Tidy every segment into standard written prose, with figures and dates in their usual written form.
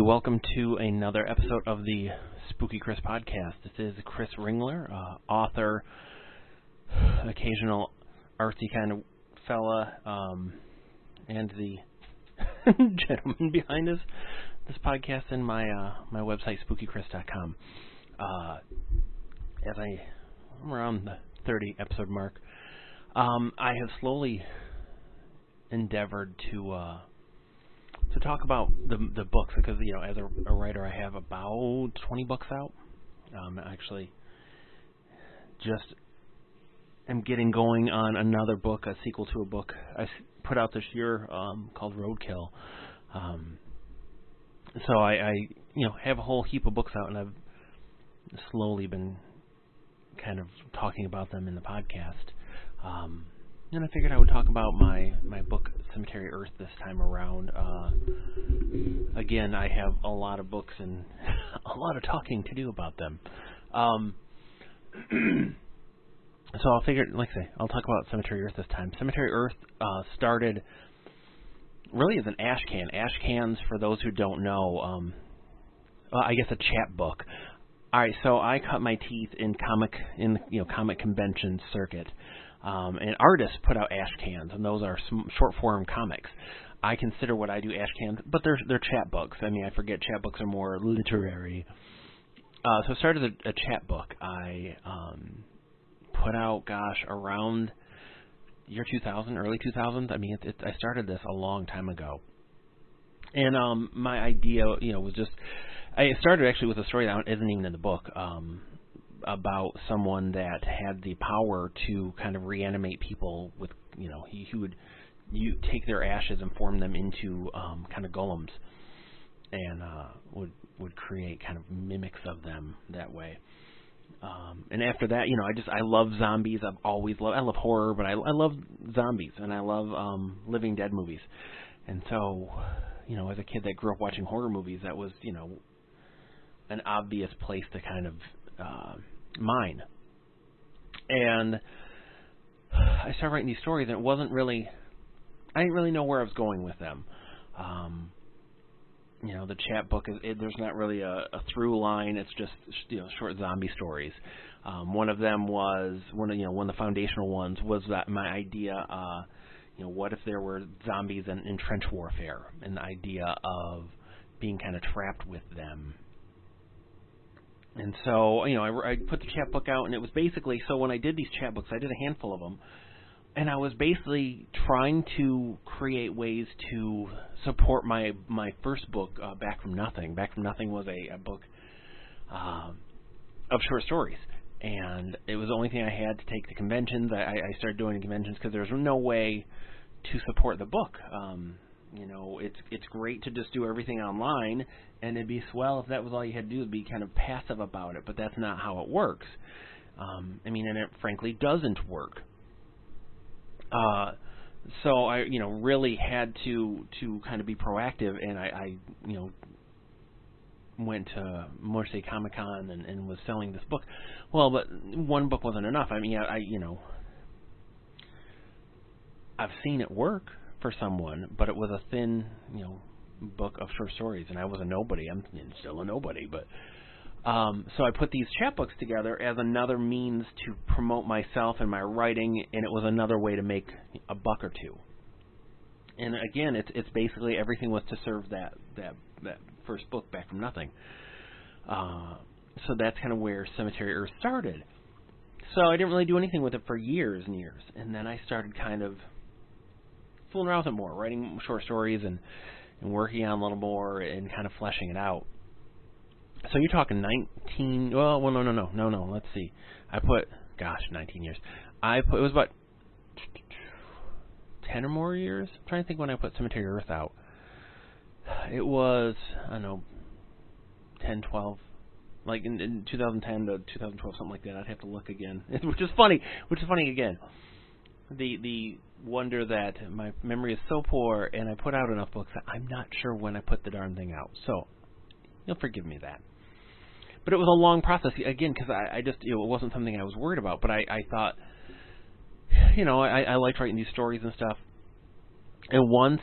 welcome to another episode of the Spooky Chris podcast. This is Chris Ringler, author, occasional artsy kind of fella, and the gentleman behind this podcast and my website, spookychris.com. As I'm around the 30 episode mark, I have slowly endeavored to talk about the books because, as a writer, I have about 20 books out. Actually, just am getting going on another book, a sequel to a book I put out this year called Roadkill. So I have a whole heap of books out, and I've slowly been kind of talking about them in the podcast. And I figured I would talk about my book, Cemetery Earth, this time around. Again, I have a lot of books and a lot of talking to do about them. So I'll figure, I'll talk about Cemetery Earth this time. Cemetery Earth started really as an ash can. Ash cans, for those who don't know, I guess a chapbook. All right, so I cut my teeth in comic convention circuit. And artists put out ash cans, and those are short form comics. I consider what I do ash cans, but they're chapbooks. I mean, I forget chapbooks are more literary. So I started a chapbook. I put out, around year 2000, early 2000s. I mean, I started this a long time ago. And my idea, was just, I started actually with a story that isn't even in the book. About someone that had the power to kind of reanimate people with, he would take their ashes and form them into kind of golems, and would create kind of mimics of them that way. And after that, I love zombies. I love horror, but I love zombies, and I love Living Dead movies. And so, as a kid that grew up watching horror movies, that was, an obvious place to kind of mine. And I started writing these stories, and I didn't really know where I was going with them. The chapbook there's not really a through line. It's just short zombie stories. One of them was one of the foundational ones was that my idea. What if there were zombies in trench warfare, and the idea of being kind of trapped with them. And so, I put the chapbook out, and it was basically, so when I did these chapbooks, I did a handful of them, and I was basically trying to create ways to support my first book, Back from Nothing. Back from Nothing was a book of short stories, and it was the only thing I had to take to conventions. I started doing conventions because there was no way to support the book. It's great to just do everything online, and it'd be swell if that was all you had to do, would be kind of passive about it, but that's not how it works. And it frankly doesn't work. So I, really had to kind of be proactive, and I went to Motor City Comic Con and was selling this book. Well, but one book wasn't enough. I mean, I've seen it work for someone, but it was a thin, book of short stories, and I was a nobody. I'm still a nobody, but so I put these chapbooks together as another means to promote myself and my writing, and it was another way to make a buck or two. And again, it's basically everything was to serve that first book, Back from Nothing. So that's kind of where Cemetery Earth started. So I didn't really do anything with it for years and years, and then I started kind of fooling around with it more, writing short stories and working on a little more and kind of fleshing it out. So you're talking 19, no, let's see. I put, 19 years. It was about 10 or more years. I'm trying to think when I put Cemetery Earth out. It was, 10, 12, like in 2010 to 2012, something like that. I'd have to look again, which is funny again. The wonder that my memory is so poor, and I put out enough books that I'm not sure when I put the darn thing out. So you'll forgive me that. But it was a long process, again, because I just, it wasn't something I was worried about. But I thought, I liked writing these stories and stuff. And once,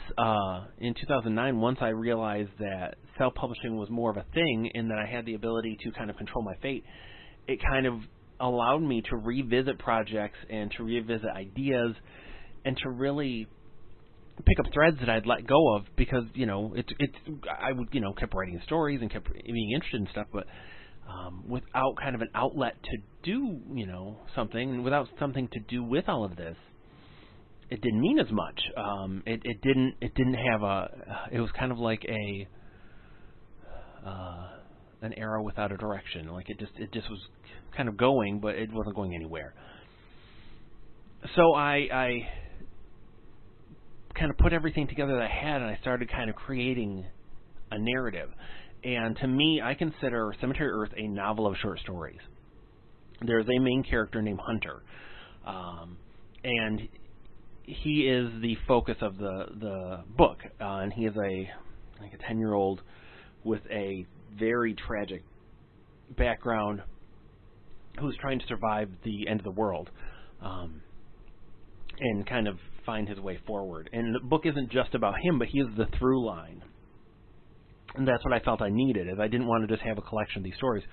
in 2009, once I realized that self-publishing was more of a thing and that I had the ability to kind of control my fate, it kind of allowed me to revisit projects and to revisit ideas and to really pick up threads that I'd let go of because, I would, kept writing stories and kept being interested in stuff, but without kind of an outlet to do, something, and without something to do with all of this, it didn't mean as much. It didn't have it was kind of like an arrow without a direction. Like it just was kind of going, but it wasn't going anywhere. So I kind of put everything together that I had, and I started kind of creating a narrative. And to me, I consider Cemetery Earth a novel of short stories. There's a main character named Hunter, and he is the focus of the book. And he is a 10-year-old with a very tragic background who's trying to survive the end of the world, and kind of find his way forward. And the book isn't just about him, but he is the through line. And that's what I felt I needed, is I didn't want to just have a collection of these stories.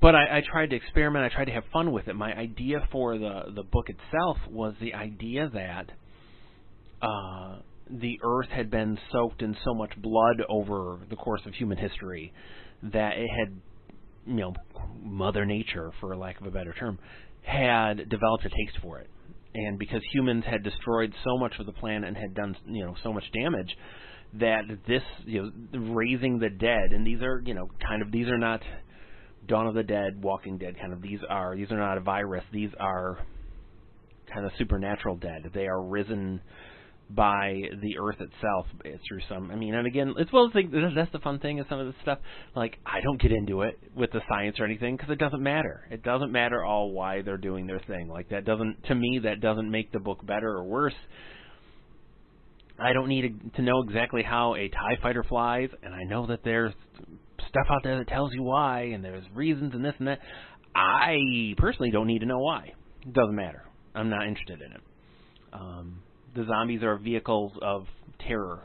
But I tried to experiment, I tried to have fun with it. My idea for the book itself was the idea that the earth had been soaked in so much blood over the course of human history that it had, Mother Nature, for lack of a better term, had developed a taste for it. And because humans had destroyed so much of the planet and had done, so much damage, that this, raising the dead, and these are, these are not Dawn of the Dead, Walking Dead these are not a virus, these are kind of supernatural dead. They are risen by the earth itself through some, and again, as well as that's the fun thing of some of this stuff, like, I don't get into it with the science or anything, because it doesn't matter. It doesn't matter all why they're doing their thing. Like, that doesn't make the book better or worse. I don't need to know exactly how a TIE fighter flies, and I know that there's stuff out there that tells you why, and there's reasons and this and that. I personally don't need to know why. It doesn't matter. I'm not interested in it. The zombies are vehicles of terror,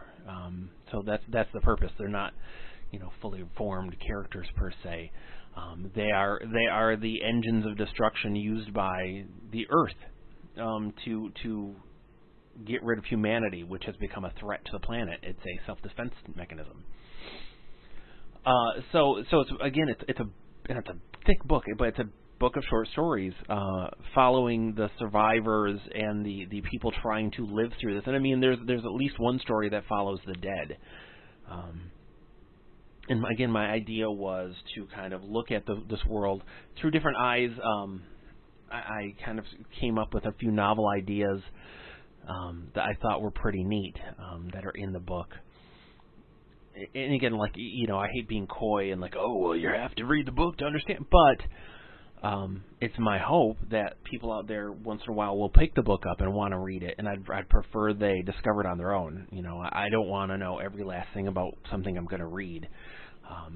so that's the purpose. They're not, fully formed characters per se. They are the engines of destruction used by the Earth to get rid of humanity, which has become a threat to the planet. It's a self-defense mechanism. So it's a thick book, but it's a book of short stories following the survivors and the people trying to live through this. And there's at least one story that follows the dead. And again, my idea was to kind of look at this world through different eyes. I kind of came up with a few novel ideas that I thought were pretty neat that are in the book. And again, I hate being coy and you have to read the book to understand. But it's my hope that people out there once in a while will pick the book up and want to read it. And I'd prefer they discover it on their own. I don't want to know every last thing about something I'm going to read.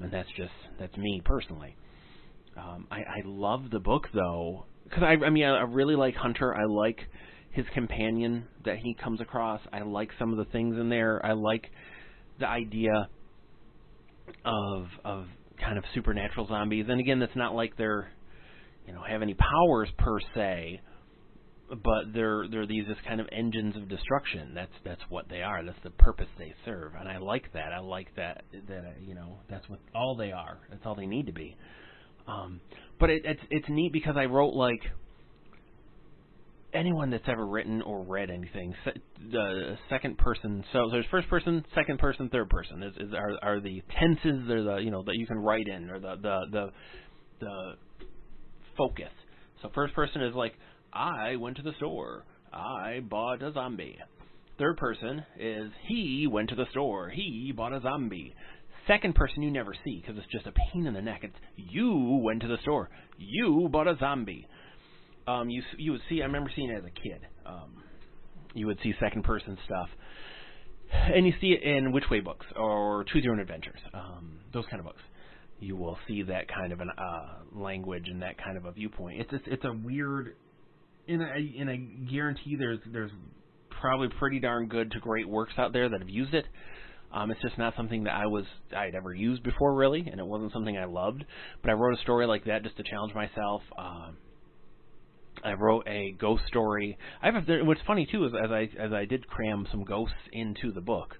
And that's me personally. I love the book though, because I really like Hunter. I like his companion that he comes across. I like some of the things in there. I like the idea of kind of supernatural zombies. And again, it's not like they're have any powers per se, but they're these just kind of engines of destruction. That's what they are. That's the purpose they serve. And I like that. I like that that's what all they are. That's all they need to be. But it's neat because I wrote anyone that's ever written or read anything, the second person. So there's first person, second person, third person. Are the tenses? They're that you can write in, or the focus. So first person is I went to the store. I bought a zombie. Third person is he went to the store. He bought a zombie. Second person you never see because it's just a pain in the neck. It's you went to the store. You bought a zombie. You would see. I remember seeing it as a kid. You would see second person stuff, and you see it in Which Way books or Choose Your Own Adventures. Those kind of books. You will see that kind of an language and that kind of a viewpoint. It's a weird, and I guarantee there's probably pretty darn good to great works out there that have used it. It's just not something that I'd ever used before, really, and it wasn't something I loved. But I wrote a story like that just to challenge myself. I wrote a ghost story. What's funny too is as I did cram some ghosts into the book,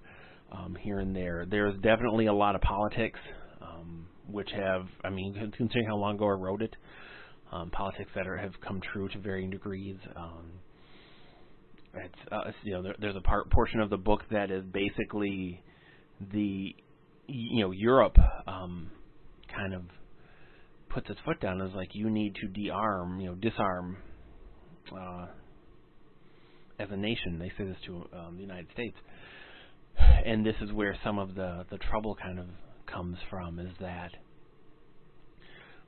here and there. There's definitely a lot of politics, which considering how long ago I wrote it, politics that have come true to varying degrees. There's a portion of the book that is basically Europe kind of puts its foot down, is like, you need to disarm as a nation. They say this to the United States, and this is where some of the trouble kind of comes from, is that.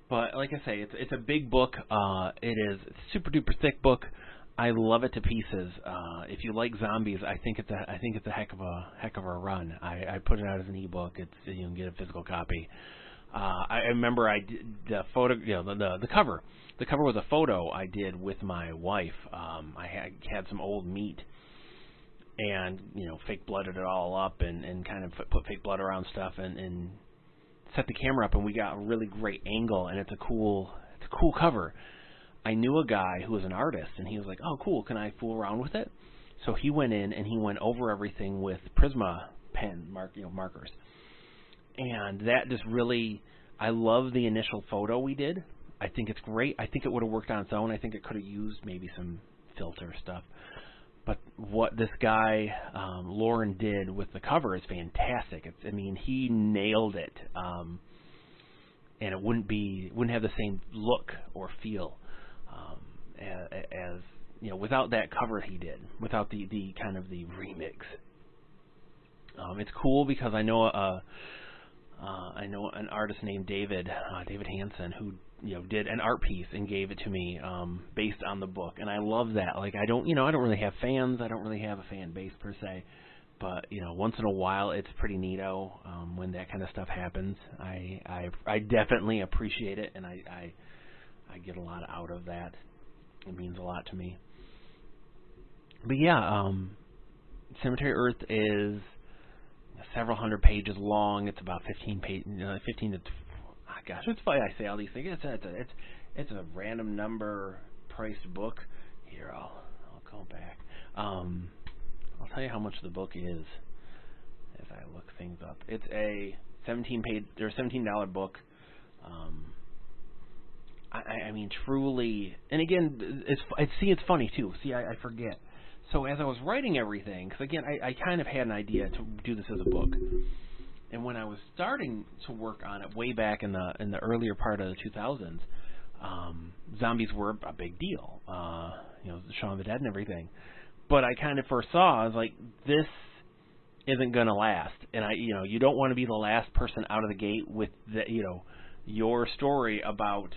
But like I say, it's a big book. It's a super duper thick book. I love it to pieces. If you like zombies, I think it's a heck of a run. I put it out as an ebook. You can get a physical copy. I remember I did the photo, the cover. The cover was a photo I did with my wife. I had some old meat, and fake blooded it all up, and kind of put fake blood around stuff, and set the camera up, and we got a really great angle, and it's a cool cover. I knew a guy who was an artist, and he was like, "Oh, cool, can I fool around with it?" So he went in and he went over everything with Prisma pen markers, and that just really, I love the initial photo we did. I think it's great. I think it would have worked on its own. I think it could have used maybe some filter stuff. But what this guy, Lauren, did with the cover is fantastic. He nailed it, and it wouldn't have the same look or feel as without that cover he did, without the kind of the remix. It's cool because I know an artist named David Hansen, who did an art piece and gave it to me based on the book, and I love that. Like, I don't really have fans. I don't really have a fan base per se, but once in a while it's pretty neato when that kind of stuff happens. I definitely appreciate it, and I get a lot out of that. It means a lot to me. But yeah, Cemetery Earth is several hundred pages long. It's about 15 to. Gosh, it's funny I say all these things. It's a random number priced book. Here, I'll go back. I'll tell you how much the book is as I look things up. It's a $17 book. Truly, and again, it's funny too. I forget. So as I was writing everything, because again, I kind of had an idea to do this as a book. And when I was starting to work on it way back in the earlier part of the 2000s, zombies were a big deal. Shaun of the Dead and everything. But I kind of foresaw, I was like, this isn't going to last. And you don't want to be the last person out of the gate with your story about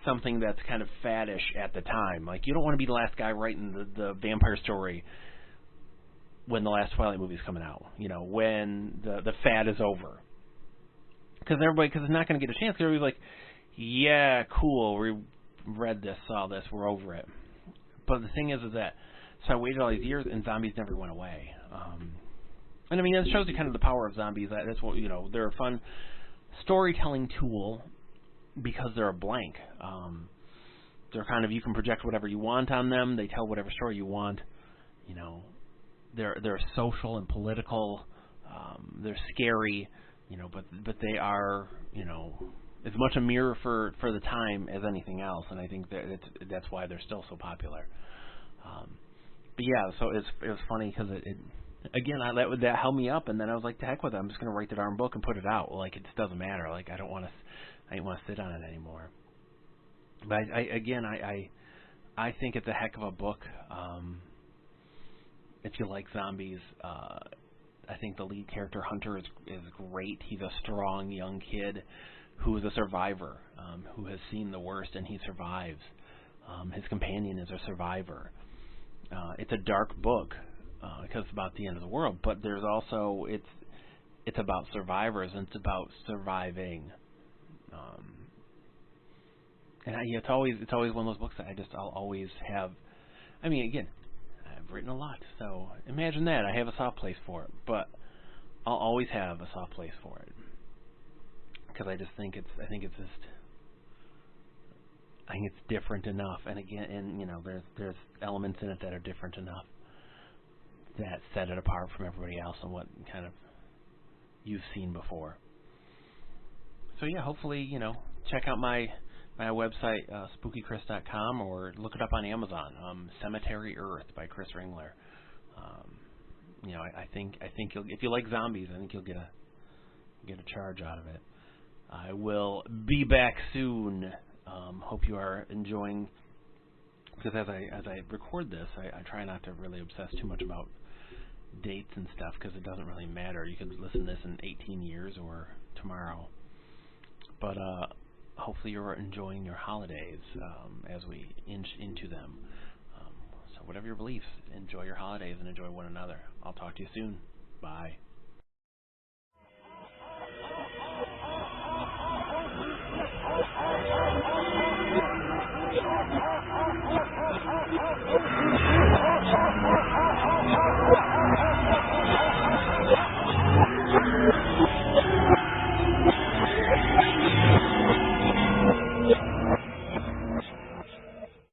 something that's kind of faddish at the time. Like, you don't want to be the last guy writing the vampire story when the last Twilight movie is coming out, when the fad is over. Because it's not going to get a chance. Everybody's like, yeah, cool, we read this, saw this, we're over it. But the thing is that, so I waited all these years, and zombies never went away. And it shows you kind of the power of zombies. That's what, they're a fun storytelling tool because they're a blank. They're kind of, you can project whatever you want on them. They tell whatever story you want. They're social and political. They're scary, but they are, as much a mirror for the time as anything else. And I think that's why they're still so popular. But yeah, so it was funny because that held me up, and then I was like, to heck with it. I'm just going to write the darn book and put it out. Like, it just doesn't matter. Like, I didn't want to sit on it anymore. But I think it's a heck of a book. If you like zombies, I think the lead character, Hunter, is great. He's a strong young kid who is a survivor, who has seen the worst, and he survives. His companion is a survivor. It's a dark book because it's about the end of the world, but there's also it's about survivors, and it's about surviving. And it's always one of those books that I'll always have. Again, I've written a lot, so imagine that. I have a soft place for it, but I'll always have a soft place for it because I think it's different enough. And again, there's elements in it that are different enough that set it apart from everybody else and what kind of you've seen before. So yeah, hopefully, check out my website, spookychris.com, or look it up on Amazon, Cemetery Earth by Chris Ringler. I think if you like zombies, I think you'll get a charge out of it. I will be back soon. Hope you are enjoying, because as I record this, I try not to really obsess too much about dates and stuff, because it doesn't really matter. You could listen to this in 18 years or tomorrow. But hopefully you're enjoying your holidays as we inch into them. So whatever your beliefs, enjoy your holidays and enjoy one another. I'll talk to you soon. Bye.